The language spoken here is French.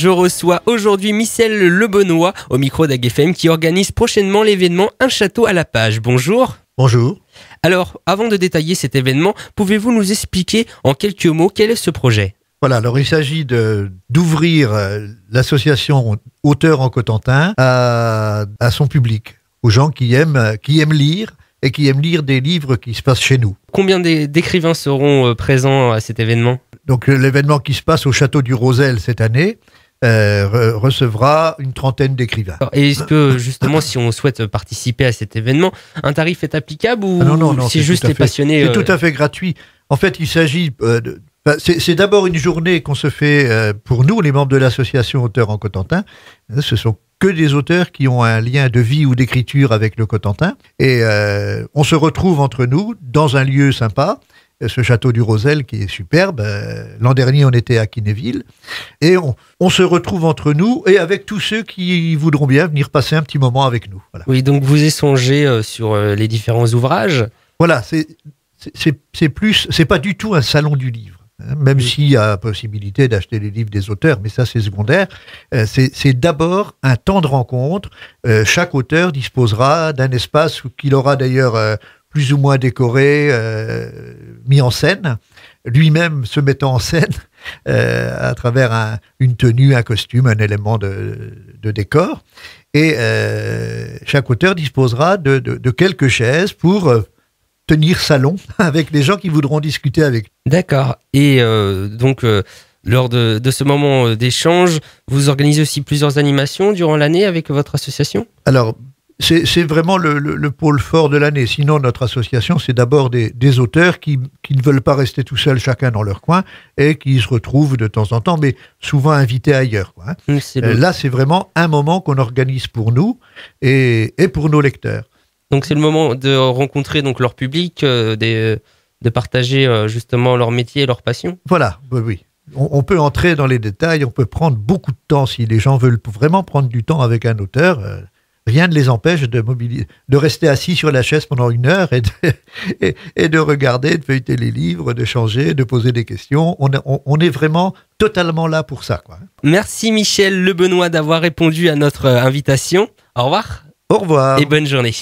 Je reçois aujourd'hui Michel Lebenois au micro d'AGFM qui organise prochainement l'événement Un château à la page. Bonjour. Bonjour. Alors, avant de détailler cet événement, pouvez-vous nous expliquer en quelques mots quel est ce projet ? Voilà, alors il s'agit d'ouvrir l'association Auteurs en Cotentin à son public, aux gens qui aiment lire et qui aiment lire des livres qui se passent chez nous. Combien d'écrivains seront présents à cet événement ? Donc l'événement qui se passe au château du Rosel cette année recevra une trentaine d'écrivains. Et est-ce que justement, si on souhaite participer à cet événement, un tarif est applicable ou non, c'est juste les passionnés C'est tout à fait gratuit. En fait, il s'agit c'est d'abord une journée qu'on se fait pour nous, les membres de l'association Auteurs en Cotentin. Ce sont que des auteurs qui ont un lien de vie ou d'écriture avec le Cotentin. Et on se retrouve entre nous dans un lieu sympa, ce château du Rosel qui est superbe. L'an dernier, on était à Kinéville. Et on se retrouve entre nous et avec tous ceux qui voudront bien venir passer un petit moment avec nous. Voilà. Oui, donc vous échangez sur les différents ouvrages. Voilà, c'est pas du tout un salon du livre. Même s'il y a possibilité d'acheter les livres des auteurs, mais ça c'est secondaire, c'est d'abord un temps de rencontre. Chaque auteur disposera d'un espace qu'il aura d'ailleurs plus ou moins décoré, mis en scène, lui-même se mettant en scène à travers une tenue, un costume, un élément de décor. Et chaque auteur disposera de quelques chaises pour tenir salon avec les gens qui voudront discuter avec lui. D'accord. Et donc, lors de ce moment d'échange, vous organisez aussi plusieurs animations durant l'année avec votre association ? Alors, c'est vraiment le pôle fort de l'année. Sinon, notre association, c'est d'abord des auteurs qui ne veulent pas rester tout seuls, chacun dans leur coin, et qui se retrouvent de temps en temps, mais souvent invités ailleurs, quoi. Là, c'est vraiment un moment qu'on organise pour nous et pour nos lecteurs. Donc c'est le moment de rencontrer donc leur public, de partager justement leur métier et leur passion. Voilà, oui. On peut entrer dans les détails, on peut prendre beaucoup de temps si les gens veulent vraiment prendre du temps avec un auteur. Rien ne les empêche de rester assis sur la chaise pendant 1 heure et de regarder, de feuilleter les livres, de changer, de poser des questions. On est vraiment totalement là pour ça, quoi. Merci Michel Lebenois d'avoir répondu à notre invitation. Au revoir. Au revoir. Et bonne journée.